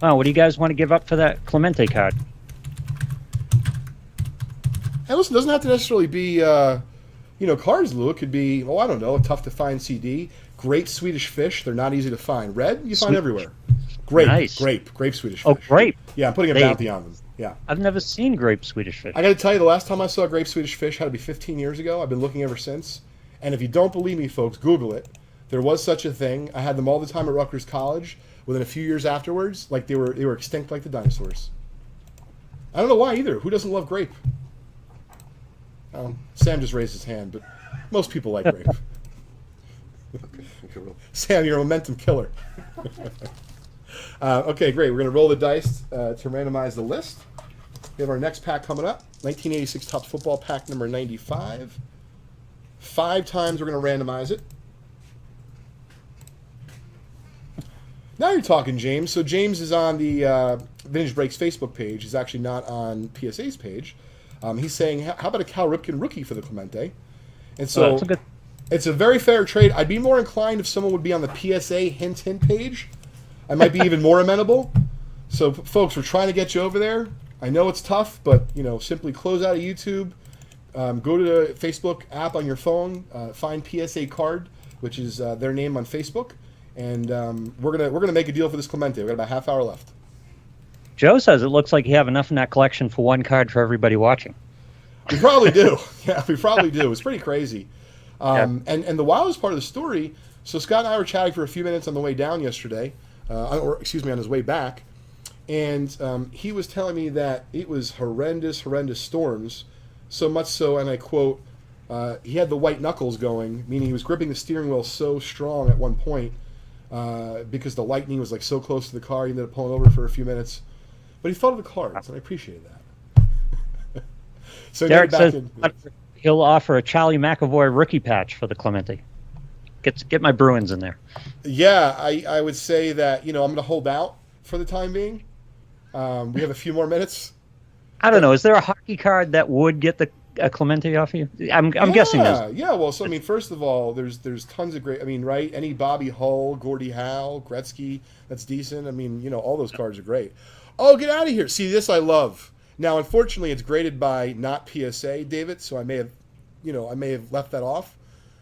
Oh, what do you guys want to give up for that Clemente card? And listen, it doesn't have to necessarily be, cards, Lou. It could be, I don't know, a tough to find CD. Great Swedish fish. They're not easy to find. Red, you find everywhere. Grape, Nice. grape Swedish fish. Oh, grape. Yeah, I'm putting a bounty on them. Yeah. I've never seen grape Swedish fish. I got to tell you, the last time I saw grape Swedish fish had to be 15 years ago. I've been looking ever since. And if you don't believe me, folks, Google it. There was such a thing. I had them all the time at Rutgers College. Within a few years afterwards, like they were extinct like the dinosaurs. I don't know why either. Who doesn't love grape? Sam just raised his hand, but most people like grape. Sam, you're a momentum killer. Okay, great. We're going to roll the dice to randomize the list. We have our next pack coming up, 1986 Topps Football Pack number 95. 5 times we're going to randomize it. Now you're talking, James. So James is on the Vintage Breaks Facebook page. He's actually not on PSA's page. He's saying, how about a Cal Ripken rookie for the Clemente? And so it's a very fair trade. I'd be more inclined if someone would be on the PSA hint page. I might be even more amenable. So, folks, we're trying to get you over there. I know it's tough, but, simply close out of YouTube. Go to the Facebook app on your phone. Find PSA Card, which is their name on Facebook. And we're gonna make a deal for this Clemente. We've got about a half hour left. Joe says it looks like you have enough in that collection for one card for everybody watching. We probably do. Yeah, we probably do. It's pretty crazy. And the wildest part of the story, so Scott and I were chatting for a few minutes on the way down yesterday, on his way back, and he was telling me that it was horrendous storms, so much so, and I quote, he had the white knuckles going, meaning he was gripping the steering wheel so strong at one point, because the lightning was like so close to the car, he ended up pulling over for a few minutes. But he thought of the cards, and I appreciated that. So Derek says he'll offer a Charlie McAvoy rookie patch for the Clemente. Get my Bruins in there. Yeah, I would say that, I'm going to hold out for the time being. We have a few more minutes. I don't know. Is there a hockey card that would get the Clemente off of you? I'm guessing there's. Yeah, well, so, first of all, there's tons of great, right? Any Bobby Hull, Gordie Howe, Gretzky, that's decent. All those cards are great. Oh, get out of here. See, this I love. Now, unfortunately, it's graded by not PSA, David, so I may have left that off.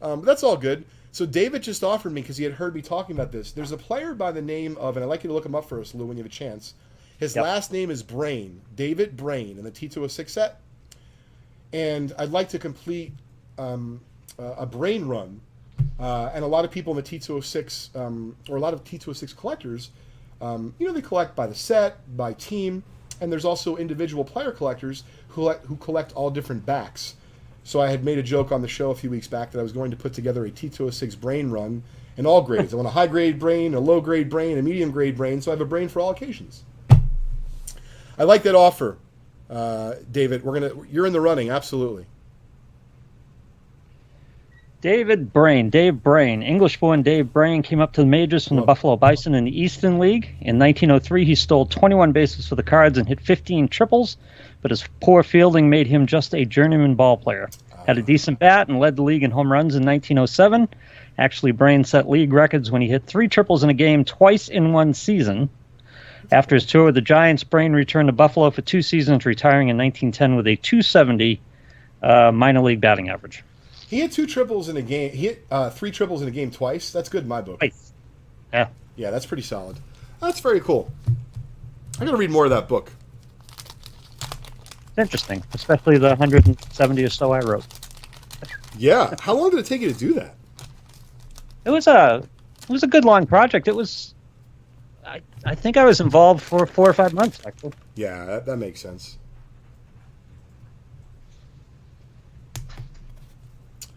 But that's all good. So David just offered me, because he had heard me talking about this, there's a player by the name of, and I'd like you to look him up for us, Lou, when you have a chance. His last name is Brain, David Brain, in the T206 set. And I'd like to complete a Brain run. And a lot of people in the T206, or a lot of T206 collectors, they collect by the set, by team, and there's also individual player collectors who collect all different backs. So I had made a joke on the show a few weeks back that I was going to put together a T206 Brain run in all grades. I want a high-grade Brain, a low-grade Brain, a medium-grade Brain, so I have a Brain for all occasions. I like that offer, David. You're in the running, absolutely. Dave Brain, English-born Dave Brain came up to the majors from the Buffalo Bison in the Eastern League. In 1903, he stole 21 bases for the Cards and hit 15 triples, but his poor fielding made him just a journeyman ball player. Had a decent bat and led the league in home runs in 1907. Actually, Brain set league records when he hit 3 triples in a game twice in one season. After his tour with the Giants, Brain returned to Buffalo for 2 seasons, retiring in 1910 with a .270 minor league batting average. He hit 2 triples in a game. He hit 3 triples in a game twice. That's good in my book. Twice. Yeah. Yeah, that's pretty solid. That's very cool. I got to read more of that book. It's interesting, especially the 170 or so I wrote. Yeah. How long did it take you to do that? It was a good long project. It was, I think I was involved for 4 or 5 months, actually. Yeah, that makes sense.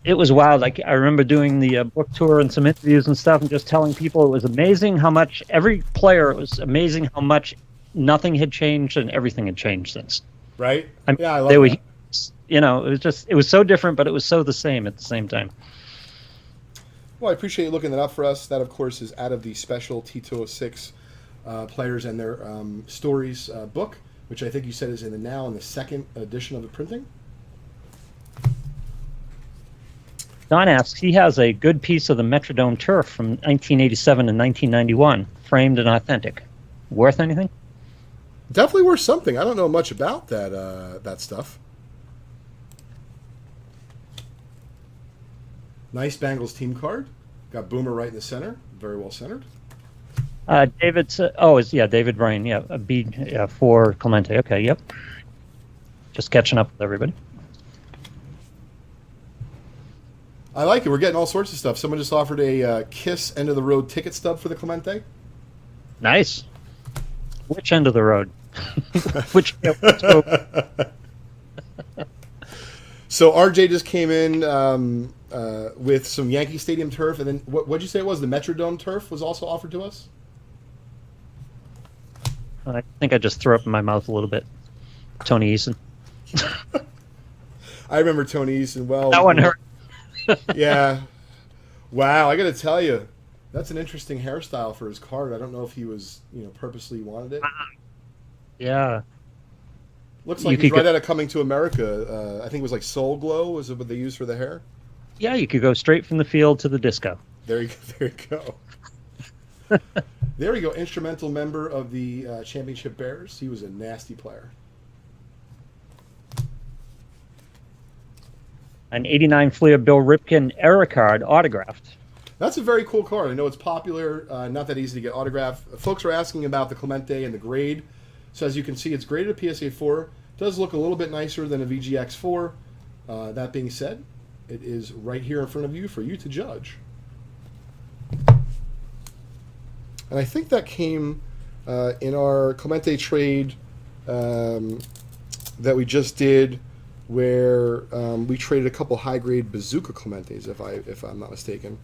It was wild. I remember doing the book tour and some interviews and stuff and just telling people it was amazing how much, every player, it was amazing how much nothing had changed and everything had changed since. Right? Yeah, I love that. It was so different, but it was so the same at the same time. Well, I appreciate you looking that up for us. That, of course, is out of the special T206 Players and Their Stories book, which I think you said is in the second edition of the printing. Don asks, he has a good piece of the Metrodome turf from 1987 and 1991, framed and authentic. Worth anything? Definitely worth something. I don't know much about that stuff. Nice Bengals team card. Got Boomer right in the center. Very well centered. David's. David Brain. Yeah, a B for Clemente. Okay, yep. Just catching up with everybody. I like it. We're getting all sorts of stuff. Someone just offered a Kiss end of the road ticket stub for the Clemente. Nice. Which end of the road? Which? So RJ just came in with some Yankee Stadium turf, and then what'd you say it was? The Metrodome turf was also offered to us. I think I just threw up in my mouth a little bit. Tony Eason. I remember Tony Eason well. That one hurt. Yeah. Wow, I got to tell you, that's an interesting hairstyle for his card. I don't know if he was, purposely wanted it. Yeah. Looks like he's right out of Coming to America. I think it was like Soul Glow was what they used for the hair. Yeah, you could go straight from the field to the disco. There you go. There we go. Instrumental member of the Championship Bears. He was a nasty player. An 89 Fleer Bill Ripken era card autographed. That's a very cool card. I know it's popular, not that easy to get autographed. Folks are asking about the Clemente and the grade. So as you can see, it's graded a PSA 4. It does look a little bit nicer than a VGX 4. That being said, it is right here in front of you for you to judge. And I think that came in our Clemente trade that we just did, where we traded a couple high-grade Bazooka Clementes, if I'm not mistaken.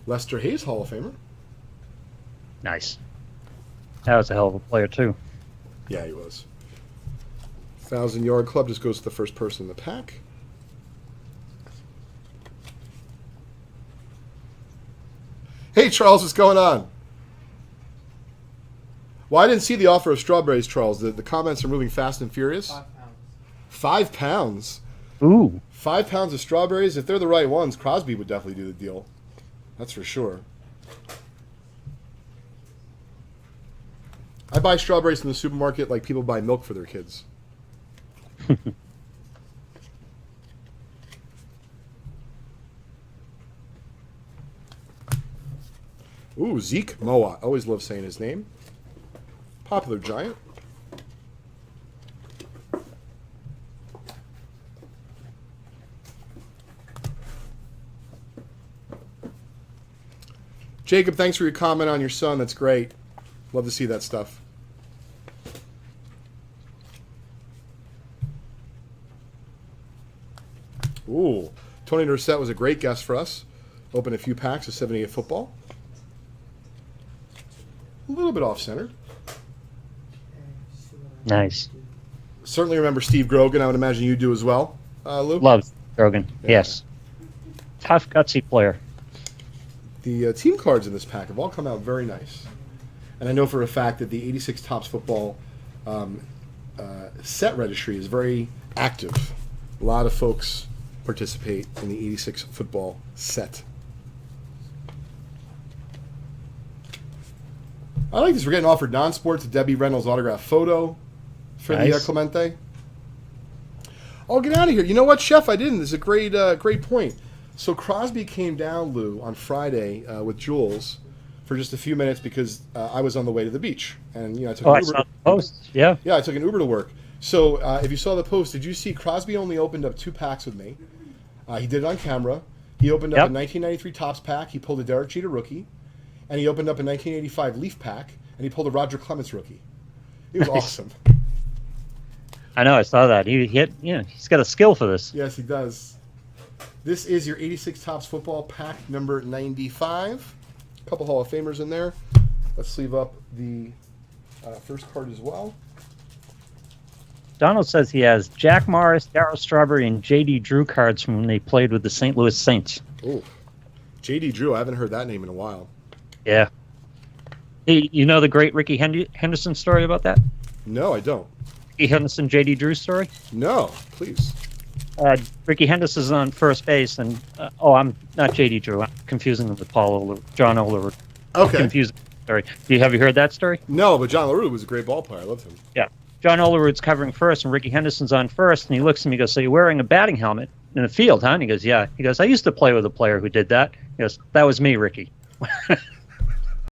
Lester Hayes, Hall of Famer. Nice. That was a hell of a player, too. Yeah, he was. 1,000-yard club just goes to the first person in the pack. Hey, Charles, what's going on? Well, I didn't see the offer of strawberries, Charles. The comments are moving fast and furious. 5 pounds. 5 pounds? Ooh. 5 pounds of strawberries? If they're the right ones, Crosby would definitely do the deal. That's for sure. I buy strawberries from the supermarket like people buy milk for their kids. Ooh, Zeke Moa. Always love saying his name. Popular Giant. Jacob, thanks for your comment on your son. That's great. Love to see that stuff. Ooh, Tony Dorsett was a great guest for us. Opened a few packs of 78 football. A little bit off-centered. Nice. Certainly remember Steve Grogan. I would imagine you do as well, Lou. Loves Grogan. Yeah. Yes. Tough, gutsy player. The team cards in this pack have all come out very nice. And I know for a fact that the 86 Topps Football set registry is very active. A lot of folks participate in the 86 football set. I like this. We're getting offered non-sports Debbie Reynolds autograph photo for the Nice. Clemente. Oh, get out of here. You know what, Chef? I didn't. This is a great point. So Crosby came down, Lou, on Friday with Jules for just a few minutes because I was on the way to the beach. And, I took Oh, an I Uber. saw the post. Yeah. Yeah, I took an Uber to work. So if you saw the post, did you see Crosby only opened up 2 packs with me? He did it on camera. He opened up Yep. a 1993 Topps pack. He pulled a Derek Jeter rookie. And he opened up a 1985 Leaf pack. And he pulled a Roger Clemens rookie. It was awesome. I know. I saw that. He's got a skill for this. Yes, he does. This is your 86 Topps Football pack number 95. A couple Hall of Famers in there. Let's sleeve up the first card as well. Donald says he has Jack Morris, Darryl Strawberry, and J.D. Drew cards from when they played with the St. Louis Saints. Oh, J.D. Drew. I haven't heard that name in a while. Yeah. Hey, you know the great Ricky Henderson story about that? No, I don't. Ricky Henderson, J.D. Drew story? No, please. Ricky Henderson's on first base, and I'm not J.D. Drew. I'm confusing him with John Oler. Okay. Confusing. story. Have you heard that story? No, but John LaRue was a great ball player. I loved him. Yeah. John Olerud's covering first, and Ricky Henderson's on first, and he looks at me and goes, "So you're wearing a batting helmet in the field, huh?" And he goes, "Yeah." He goes, "I used to play with a player who did that." He goes, "That was me, Ricky."